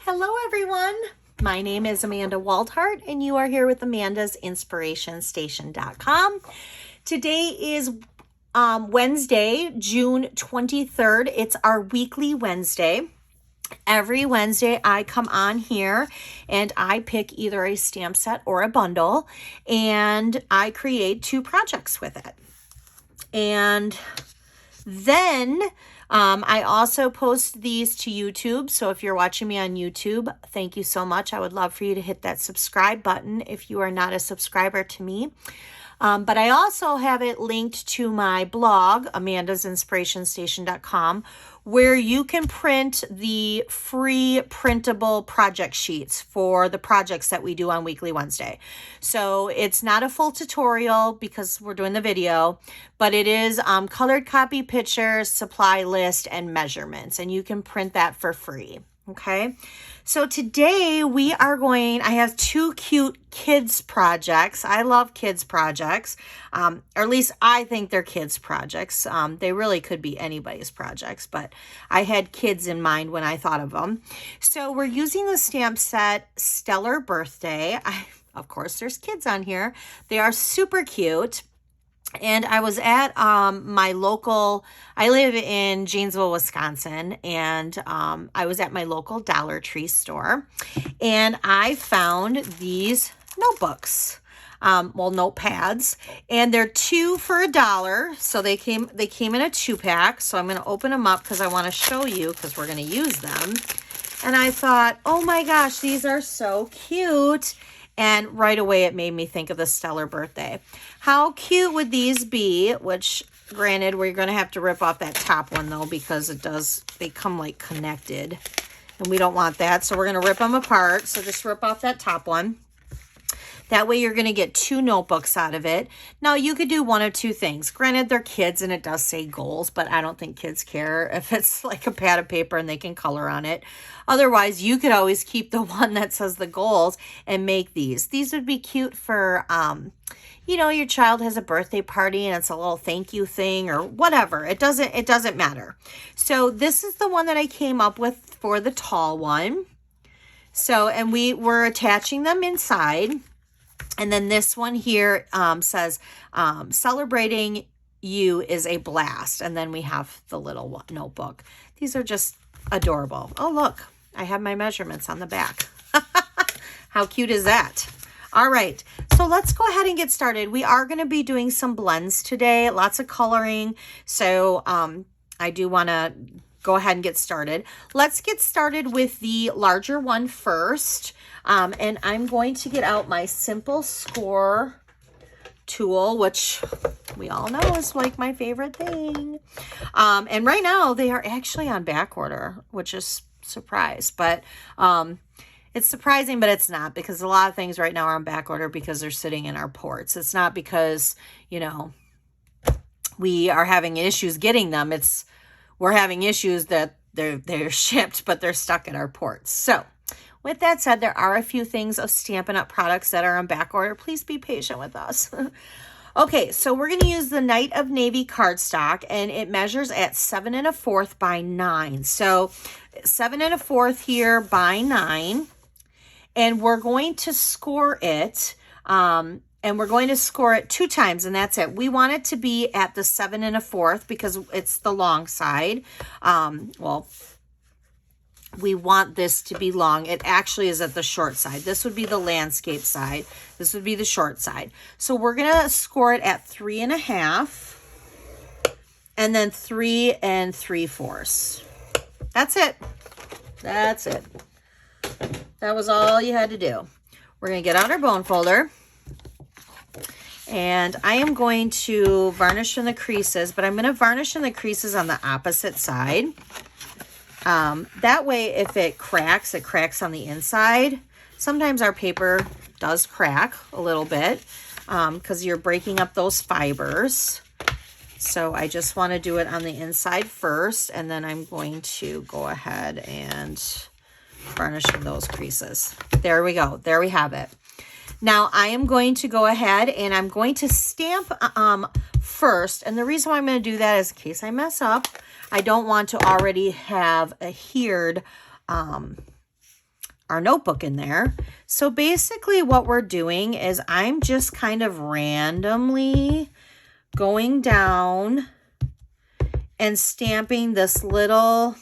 Hello everyone, my name is Amanda Waldhart and you are here with Amanda's InspirationStation.com. Today is Wednesday, June 23rd. It's our weekly Wednesday. Every Wednesday I come on here and I pick either a stamp set or a bundle and I create 2 projects with it. And then I also post these to YouTube. So if you're watching me on YouTube, thank you so much. I would love for you to hit that subscribe button if you are not a subscriber to me. But I also have it linked to my blog, amandasinspirationstation.com, where you can print the free printable project sheets for the projects that we do on Weekly Wednesday. So it's not a full tutorial because we're doing the video, but it is colored copy pictures, supply list, and measurements, and you can print that for free. Okay, so today I have 2 cute kids projects. I love kids projects, or at least I think they're kids projects. They really could be anybody's projects, but I had kids in mind when I thought of them. So we're using the stamp set Stellar Birthday. Of course, there's kids on here. They are super cute. And I was at my local, I live in Janesville, Wisconsin, and I was at my local Dollar Tree store, and I found these notebooks, notepads, and they're 2 for $1. So they came in a 2-pack. So I'm going to open them up because I want to show you because we're going to use them. And I thought, oh my gosh, these are so cute. And right away, it made me think of the Stellar Birthday. How cute would these be? Which, granted, we're going to have to rip off that top one, though, because they come, like, connected. And we don't want that, so we're going to rip them apart. So just rip off that top one. That way, you're going to get 2 notebooks out of it. Now, you could do one of 2 things. Granted, they're kids, and it does say goals, but I don't think kids care if it's like a pad of paper and they can color on it. Otherwise, you could always keep the one that says the goals and make these. These would be cute for, your child has a birthday party and it's a little thank you thing or whatever. It doesn't matter. So this is the one that I came up with for the tall one. So, and we were attaching them inside. And then this one here says, celebrating you is a blast. And then we have the little notebook. These are just adorable. Oh, look, I have my measurements on the back. How cute is that? All right, so let's go ahead and get started. We are going to be doing some blends today, lots of coloring. So I do want to go ahead and get started. Let's get started with the larger one first. And I'm going to get out my Simple Score tool, which we all know is like my favorite thing. And right now they are actually on back order, which is surprise, but it's surprising, but it's not, because a lot of things right now are on back order because they're sitting in our ports. It's not because, we are having issues getting them. We're having issues that they're shipped, but they're stuck at our ports. So with that said, there are a few things of Stampin' Up! Products that are on back order. Please be patient with us. Okay, so we're going to use the Night of Navy cardstock, and it measures at 7 1/4 by 9. So 7 1/4 here by 9, and we're going to score it, and we're going to score it 2 times, and that's it. We want it to be at the 7 1/4 because it's the long side. We want this to be long. It actually is at the short side. This would be the landscape side. This would be the short side. So we're going to score it at 3 1/2 and then 3 3/4. That's it. That's it. That was all you had to do. We're going to get out our bone folder. And I am going to varnish in the creases, but I'm going to varnish in the creases on the opposite side. That way, if it cracks on the inside. Sometimes our paper does crack a little bit because you're breaking up those fibers. So I just want to do it on the inside first, and then I'm going to go ahead and varnish in those creases. There we go. There we have it. Now I am going to go ahead and I'm going to stamp first. And the reason why I'm going to do that is in case I mess up, I don't want to already have adhered our notebook in there. So basically what we're doing is I'm just kind of randomly going down and stamping this little,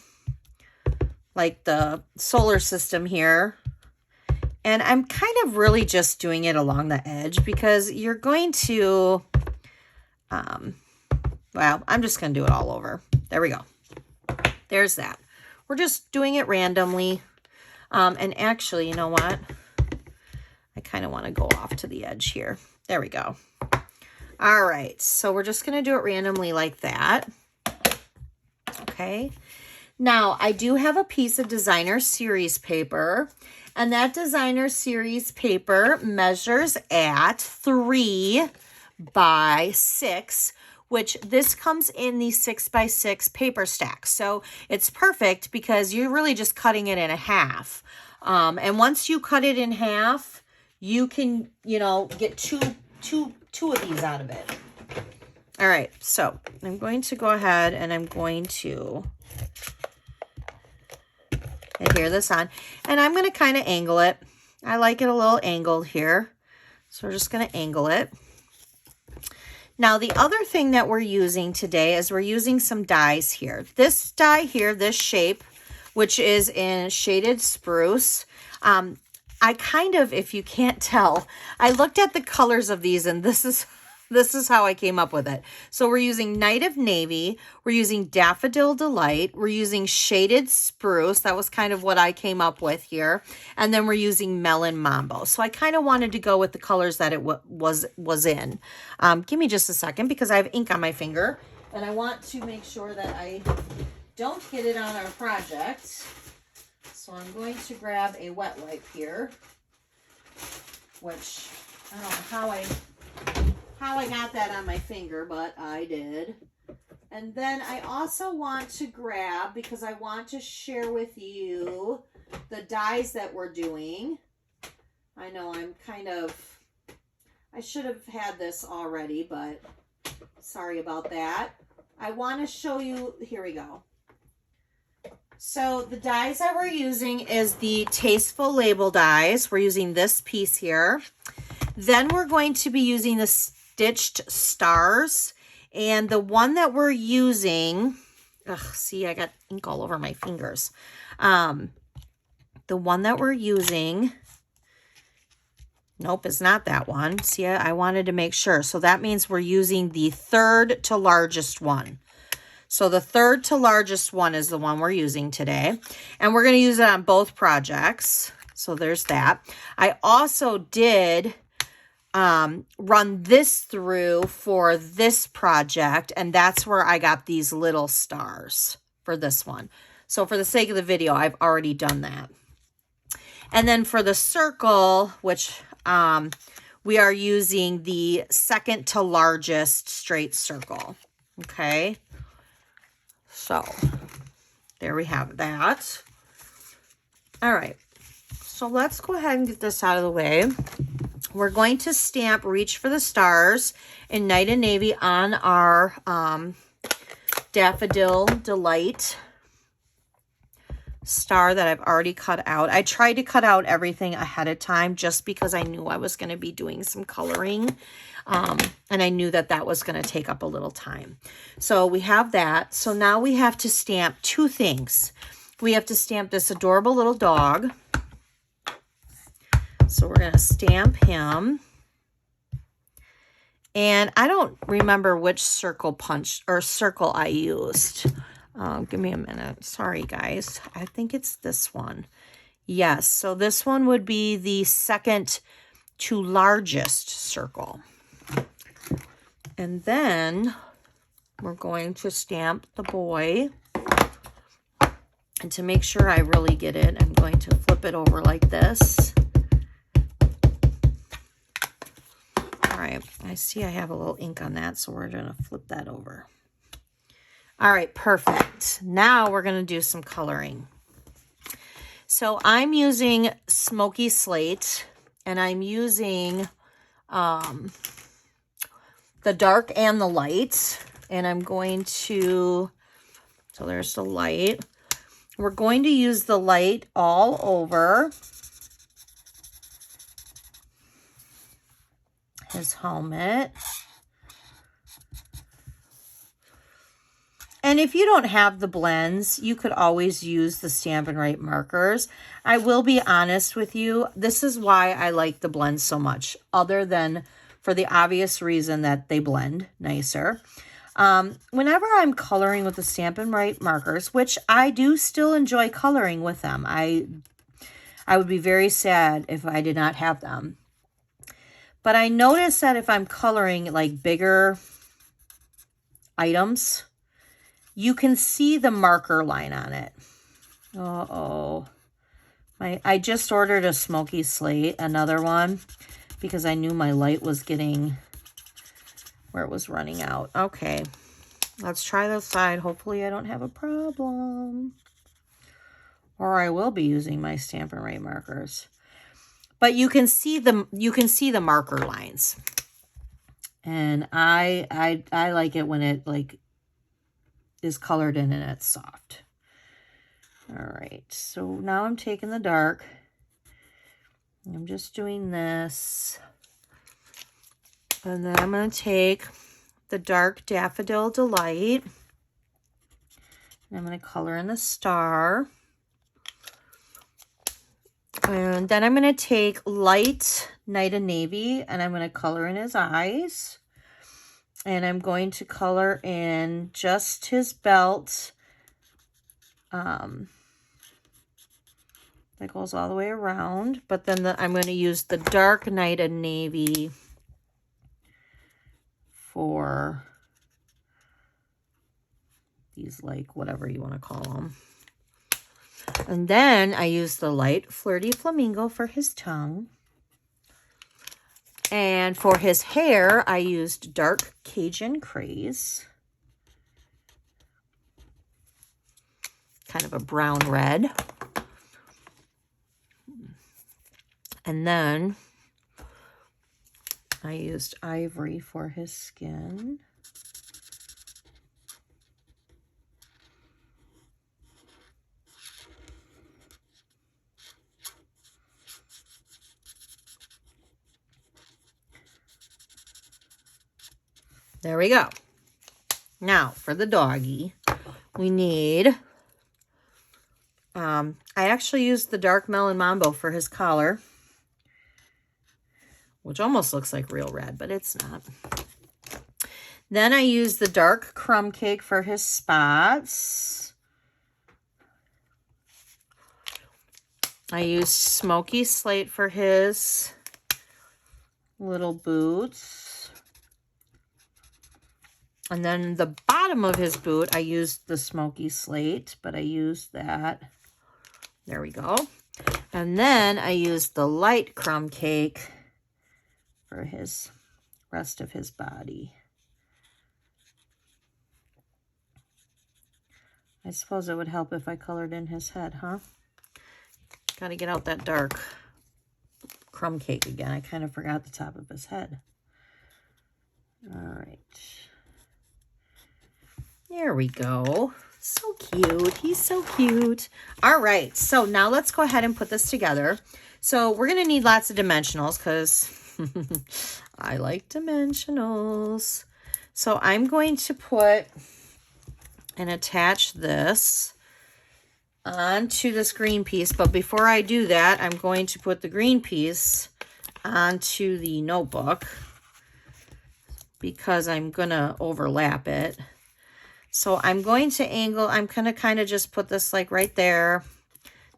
like the solar system here. And I'm kind of really just doing it along the edge because you're going to, well, I'm just going to do it all over. There we go. There's that. We're just doing it randomly. And actually, you know what? I kind of want to go off to the edge here. There we go. All right. So we're just going to do it randomly like that. Okay. Now, I do have a piece of designer series paper, and that designer series paper measures at 3 by 6, which this comes in the 6 by 6 paper stack. So it's perfect because you're really just cutting it in half. And once you cut it in half, you can, you know, get two of these out of it. All right, so I'm going to go ahead and I'm going to adhere this on, and I'm going to kind of angle it. I like it a little angled here, so we're just going to angle it. Now, the other thing that we're using today is we're using some dies here. This die here, this shape, which is in shaded spruce. I kind of, if you can't tell, I looked at the colors of these, and this is how I came up with it. So we're using Night of Navy, we're using Daffodil Delight, we're using Shaded Spruce. That was kind of what I came up with here. And then we're using Melon Mambo. So I kind of wanted to go with the colors that it was in. Give me just a second because I have ink on my finger, and I want to make sure that I don't get it on our project. So I'm going to grab a wet wipe here, which I don't know how I got that on my finger, but I did. And then I also want to grab, because I want to share with you the dies that we're doing. I know I should have had this already, but sorry about that. I want to show you, here we go. So the dies that we're using is the Tasteful Label dies. We're using this piece here. Then we're going to be using the Stitched Stars. And the one that we're using, see, I got ink all over my fingers. The one that we're using, nope, it's not that one. See, I wanted to make sure. So that means we're using the third to largest one. So the third to largest one is the one we're using today. And we're going to use it on both projects. So there's that. I also did run this through for this project, and that's where I got these little stars for this one. So for the sake of the video, I've already done that. And then for the circle, which we are using the second to largest straight circle. Okay. So there we have that. All right. So let's go ahead and get this out of the way. We're going to stamp Reach for the Stars in Night and Navy on our Daffodil Delight star that I've already cut out. I tried to cut out everything ahead of time just because I knew I was going to be doing some coloring. And I knew that that was going to take up a little time. So we have that. So now we have to stamp two things. We have to stamp this adorable little dog. So we're going to stamp him. And I don't remember which circle I used. Give me a minute. Sorry, guys. I think it's this one. Yes. So this one would be the second to largest circle. And then we're going to stamp the boy. And to make sure I really get it, I'm going to flip it over like this. All right, I see I have a little ink on that, so we're going to flip that over. All right, perfect. Now we're going to do some coloring. So I'm using Smoky Slate, and I'm using the dark and the light. And I'm going to, so there's the light. We're going to use the light all over his helmet. And if you don't have the blends, you could always use the Stampin' Right markers. I will be honest with you, this is why I like the blends so much, other than for the obvious reason that they blend nicer. Whenever I'm coloring with the Stampin' Right markers, which I do still enjoy coloring with them, I would be very sad if I did not have them. But I notice that if I'm coloring like bigger items, you can see the marker line on it. Uh-oh. I just ordered a smoky slate, another one, because I knew my light was getting where it was running out. Okay, let's try this side. Hopefully I don't have a problem. Or I will be using my Stampin' Right markers. But you can see the marker lines. And I like it when it like is colored in and it's soft. All right, so now I'm taking the dark. I'm just doing this. And then I'm going to take the dark Daffodil Delight. And I'm going to color in the star. And then I'm going to take light Night of Navy and I'm going to color in his eyes. And I'm going to color in just his belt. That goes all the way around. But then I'm going to use the dark Night of Navy for these, like, whatever you want to call them. And then I use the light Flirty Flamingo for his tongue. And for his hair, I used dark Cajun Craze. Kind of a brown red. And then I used Ivory for his skin. There we go. Now for the doggy, we need, I actually used the dark Melon Mambo for his collar, which almost looks like real red, but it's not. Then I used the dark Crumb Cake for his spots. I used Smoky Slate for his little boots. And then the bottom of his boot, I used the Smoky Slate, but I used that. There we go. And then I used the light Crumb Cake for his rest of his body. I suppose it would help if I colored in his head, huh? Got to get out that dark Crumb Cake again. I kind of forgot the top of his head. All right. There we go. So cute. He's so cute. All right. So now let's go ahead and put this together. So we're going to need lots of dimensionals because I like dimensionals. So I'm going to put and attach this onto this green piece. But before I do that, I'm going to put the green piece onto the notebook because I'm going to overlap it. So I'm going to angle, I'm going to kind of just put this like right there.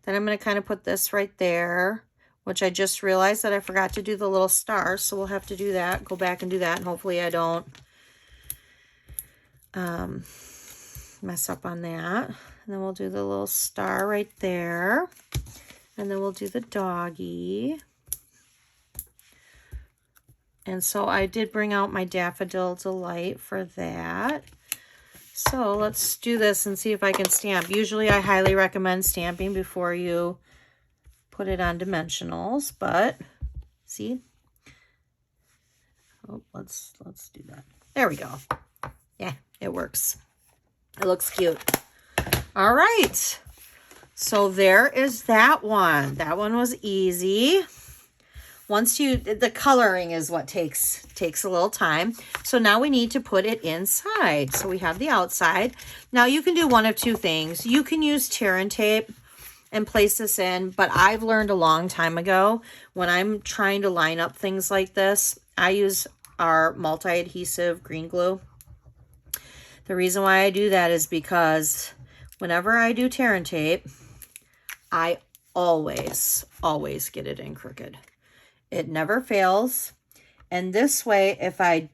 Then I'm going to kind of put this right there, which I just realized that I forgot to do the little star. So we'll have to do that, go back and do that. And hopefully I don't mess up on that. And then we'll do the little star right there. And then we'll do the doggy. And so I did bring out my Daffodil Delight for that. So let's do this and see if I can stamp. Usually I highly recommend stamping before you put it on dimensionals, but see? Oh, let's do that. There we go. Yeah, it works. It looks cute. All right. So there is that one. That one was easy. Once the coloring is what takes a little time. So now we need to put it inside. So we have the outside. Now you can do one of two things. You can use tear and tape and place this in, but I've learned a long time ago, when I'm trying to line up things like this, I use our multi-adhesive green glue. The reason why I do that is because whenever I do tear and tape, I always get it in crooked. It never fails. And this way, if I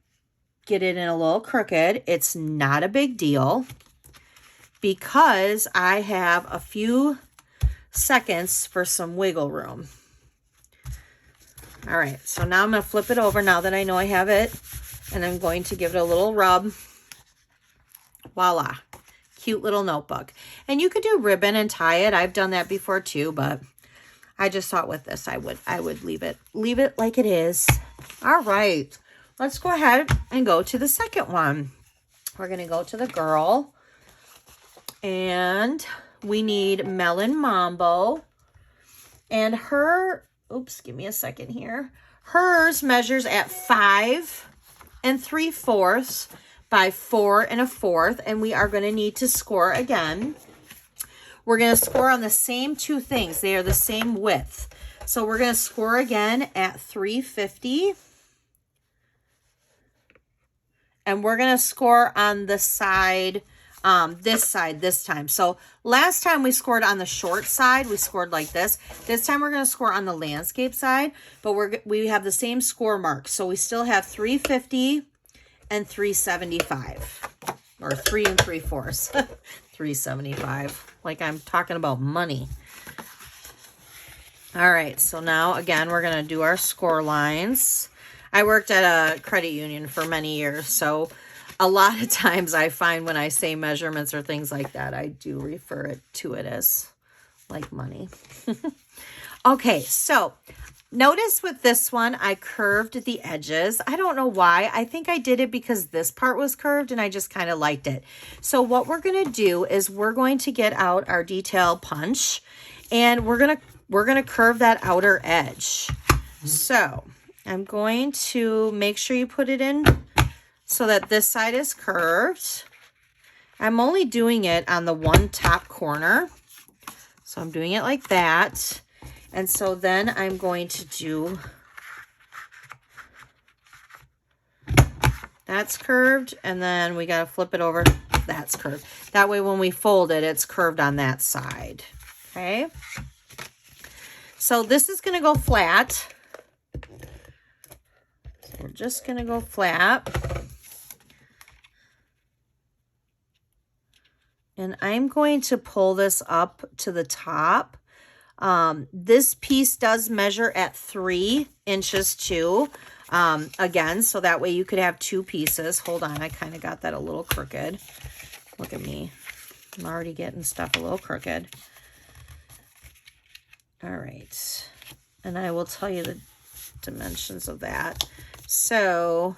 get it in a little crooked, it's not a big deal because I have a few seconds for some wiggle room. All right, so now I'm going to flip it over now that I know I have it, and I'm going to give it a little rub. Voila, cute little notebook. And you could do ribbon and tie it. I've done that before too, but I just thought with this I would leave it like it is. All right, let's go ahead and go to the second one. We're going to go to the girl, and we need Melon Mambo, and her, oops, give me a second here. Hers measures at 5 3/4 by 4 1/4, and we are going to need to score again. We're going to score on the same two things. They are the same width. So we're going to score again at 350. And we're going to score on the side, this side this time. So last time we scored on the short side, we scored like this. This time we're going to score on the landscape side, but we have the same score mark. So we still have 350 and 375, or 3 3/4. 375, like I'm talking about money. All right, so now again, we're going to do our score lines. I worked at a credit union for many years, so a lot of times I find when I say measurements or things like that, I do refer to it as like money. Okay, so notice with this one, I curved the edges. I don't know why. I think I did it because this part was curved and I just kind of liked it. So what we're going to do is we're going to get out our detail punch, and we're going to curve that outer edge. So I'm going to make sure you put it in so that this side is curved. I'm only doing it on the one top corner. So I'm doing it like that. And so then I'm going to do, that's curved, and then we got to flip it over, that's curved. That way when we fold it, it's curved on that side, okay? So this is going to go flat. So we're just going to go flat. And I'm going to pull this up to the top. This piece does measure at 3 inches too. Again, so that way you could have two pieces. Hold on, I kind of got that a little crooked. Look at me. I'm already getting stuff a little crooked. All right. And I will tell you the dimensions of that. So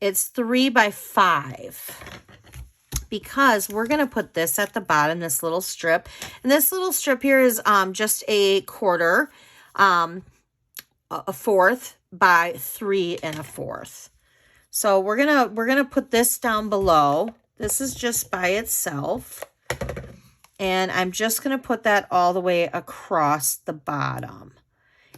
it's 3 by 5. Because we're going to put this at the bottom, this little strip. And this little strip here is just a quarter, a 1/4 by 3 1/4. So we're gonna put this down below. This is just by itself. And I'm just going to put that all the way across the bottom.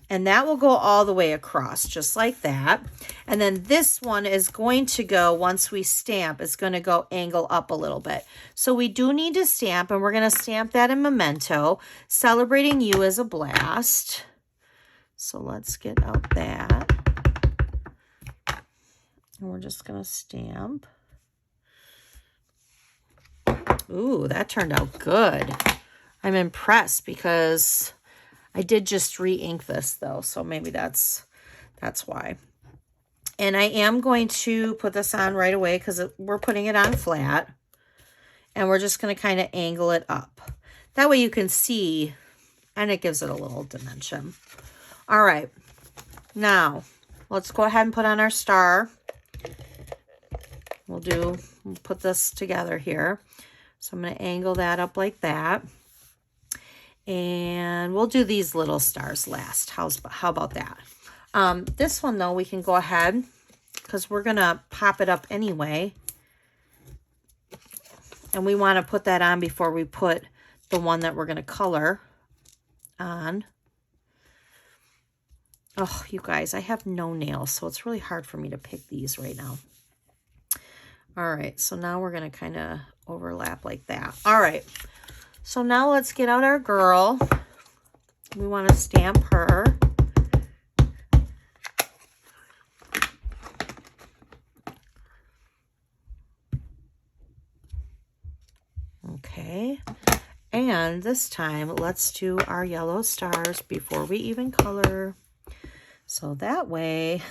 And that will go all the way across, just like that. And then this one is going to go, once we stamp, it's going to go angle up a little bit. So we do need to stamp, and we're going to stamp that in Memento, celebrating you as a blast. So let's get out that. And we're just going to stamp. Ooh, that turned out good. I'm impressed because I did just re-ink this though, so maybe that's why. And I am going to put this on right away because we're putting it on flat. And we're just going to kind of angle it up. That way you can see, and it gives it a little dimension. All right. Now, let's go ahead and put on our star. We'll put this together here. So I'm going to angle that up like that. And we'll do these little stars last. How about that? This one, though, we can go ahead because we're going to pop it up anyway. And we want to put that on before we put the one that we're going to color on. Oh, you guys, I have no nails, so it's really hard for me to pick these right now. All right, so now we're going to kind of overlap like that. All right, so now let's get out our girl. We want to stamp her. Okay, and this time let's do our yellow stars before we even color. So that way,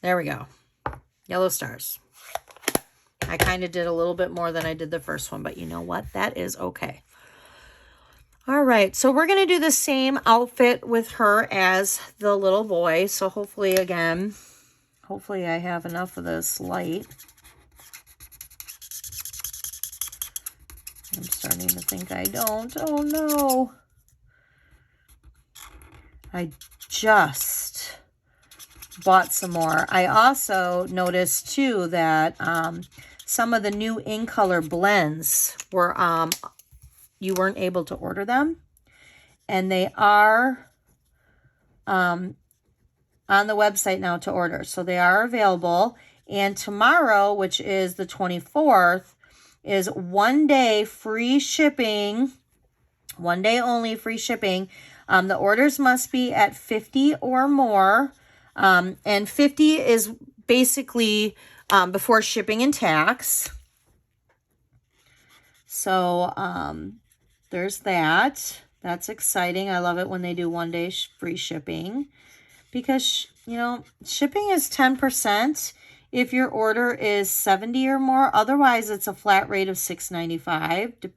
there we go. Yellow stars. I kind of did a little bit more than I did the first one, but you know what? That is okay. All right, so we're going to do the same outfit with her as the little boy. So hopefully, again, hopefully I have enough of this light. I'm starting to think I don't. Oh, no. I just bought some more. I also noticed, too, that some of the new in color blends were... you weren't able to order them, and they are on the website now to order. So they are available. And tomorrow, which is the 24th, is 1 day free shipping, 1 day only free shipping. The orders must be at 50 or more. And 50 is basically before shipping and tax. So, there's that. That's exciting. I love it when they do 1 day free shipping because, you know, shipping is 10% if your order is 70 or more. Otherwise, it's a flat rate of $6.95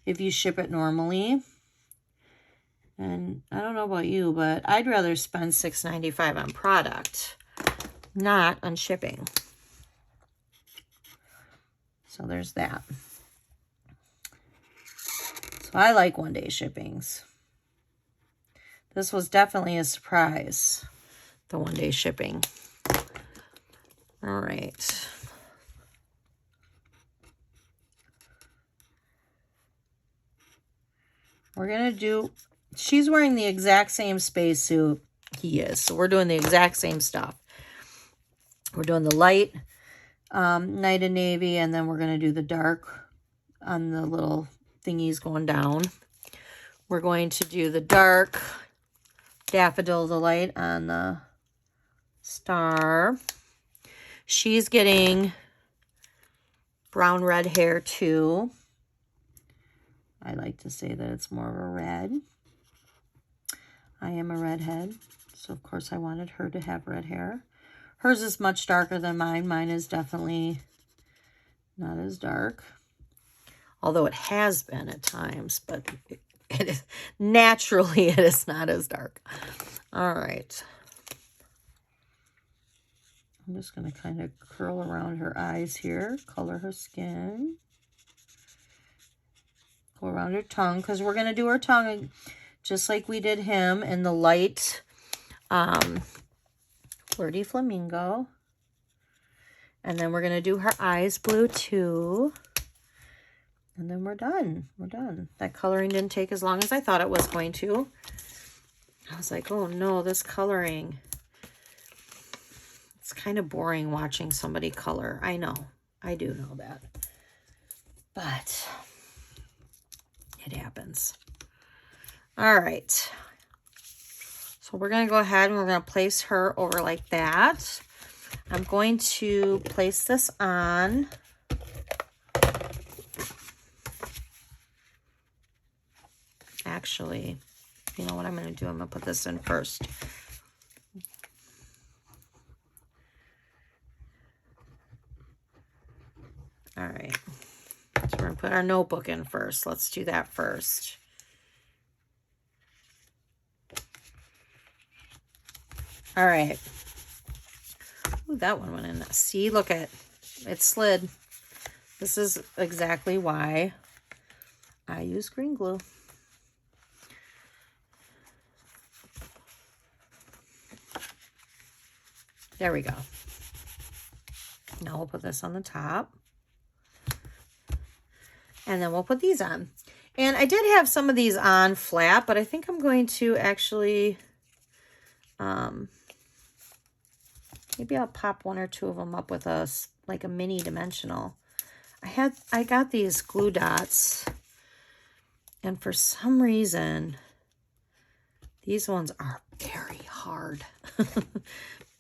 if you ship it normally. And I don't know about you, but I'd rather spend $6.95 on product, not on shipping. So there's that. I like 1 day shippings. This was definitely a surprise, the 1 day shipping. All right. We're going to do, she's wearing the exact same spacesuit he is. So we're doing the exact same stuff. We're doing the light, night and navy, and then we're going to do the dark on the little thingies going down. We're going to do the dark daffodil delight on the star. She's getting brown red hair too. I like to say that it's more of a red. I am a redhead, so of course I wanted her to have red hair. Hers is much darker than mine. Mine is definitely not as dark. Although it has been at times, but it is naturally it is not as dark. All right. I'm just going to kind of curl around her eyes here, color her skin. Go around her tongue, because we're going to do her tongue just like we did him in the light Flirty Flamingo. And then we're going to do her eyes blue too. And then we're done. We're done. That coloring didn't take as long as I thought it was going to. I was like, oh no, this coloring. It's kind of boring watching somebody color. I know. I do know that. But it happens. All right. So we're going to go ahead and we're going to place her over like that. I'm going to place this on. Actually, you know what I'm going to do? I'm going to put this in first. All right. So we're going to put our notebook in first. Let's do that first. All right. Ooh, that one went in. See, look at it slid. This is exactly why I use green glue. There we go. Now we'll put this on the top. And then we'll put these on. And I did have some of these on flat, but I think I'm going to actually, maybe I'll pop one or two of them up with like a mini dimensional. I got these glue dots, and for some reason, these ones are very hard.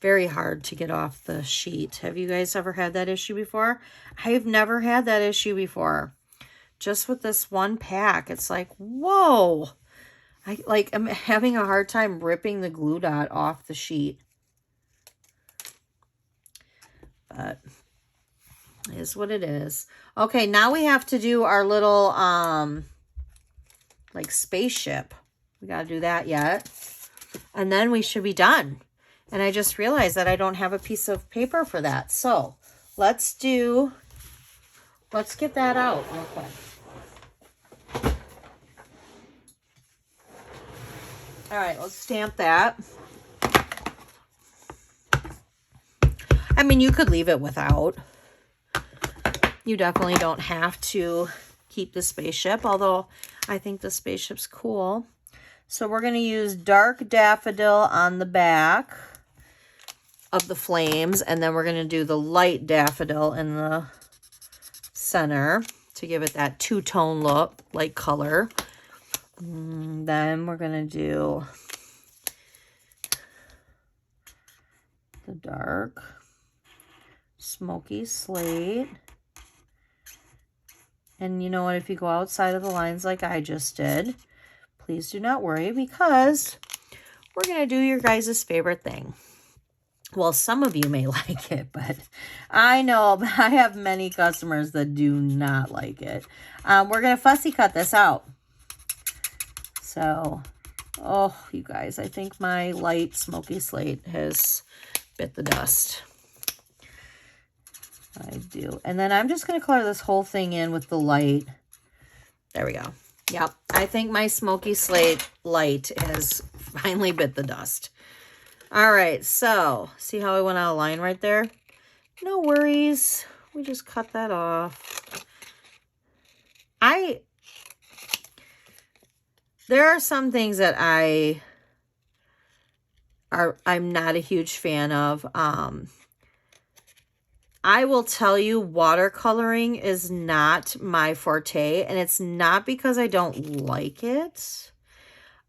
Very hard to get off the sheet. Have you guys ever had that issue before? I've never had that issue before. Just with this one pack, it's like, whoa. I'm having a hard time ripping the glue dot off the sheet. But it is what it is. Okay, now we have to do our little like spaceship. We got to do that yet. And then we should be done. And I just realized that I don't have a piece of paper for that. So let's get that out real quick. All right, let's stamp that. I mean, you could leave it without. You definitely don't have to keep the spaceship, although I think the spaceship's cool. So we're going to use dark daffodil on the back of the flames, and then we're going to do the light daffodil in the center to give it that two-tone look, like color. And then we're going to do the dark smoky slate. And you know what, if you go outside of the lines like I just did, please do not worry, because we're going to do your guys' favorite thing. Well, some of you may like it, but I know I have many customers that do not like it. We're going to fussy cut this out. So, oh, you guys, I think my light smoky slate has bit the dust. I do. And then I'm just going to color this whole thing in with the light. There we go. Yep. I think my smoky slate light has finally bit the dust. All right. So see how I went out of line right there? No worries. We just cut that off. There are some things that I'm not a huge fan of. I will tell you, watercoloring is not my forte, and it's not because I don't like it.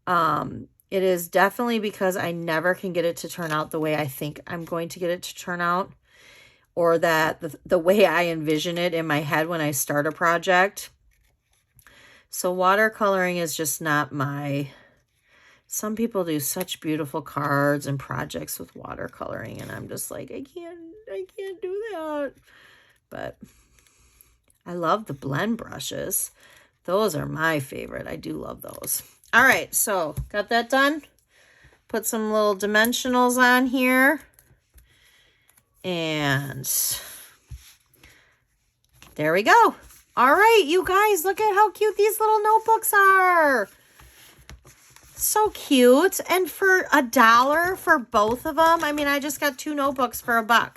It is definitely because I never can get it to turn out the way I think I'm going to get it to turn out, or that the way I envision it in my head when I start a project. So watercoloring is just not my... Some people do such beautiful cards and projects with watercoloring, and I'm just like, I can't do that. But I love the blend brushes. Those are my favorite. I do love those. All right, so got that done. Put some little dimensionals on here. And there we go. All right, you guys, look at how cute these little notebooks are. So cute. And for $1 for both of them, I mean, I just got 2 notebooks for $1.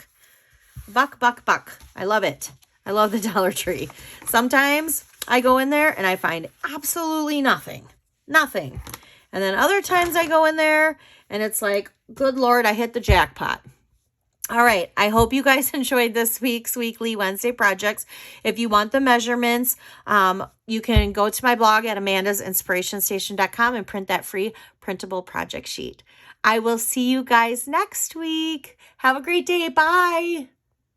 Buck. I love it. I love the Dollar Tree. Sometimes I go in there and I find absolutely nothing. Nothing. And then other times I go in there and it's like, good Lord, I hit the jackpot. All right. I hope you guys enjoyed this week's Weekly Wednesday projects. If you want the measurements, you can go to my blog at amandasinspirationstation.com and print that free printable project sheet. I will see you guys next week. Have a great day. Bye.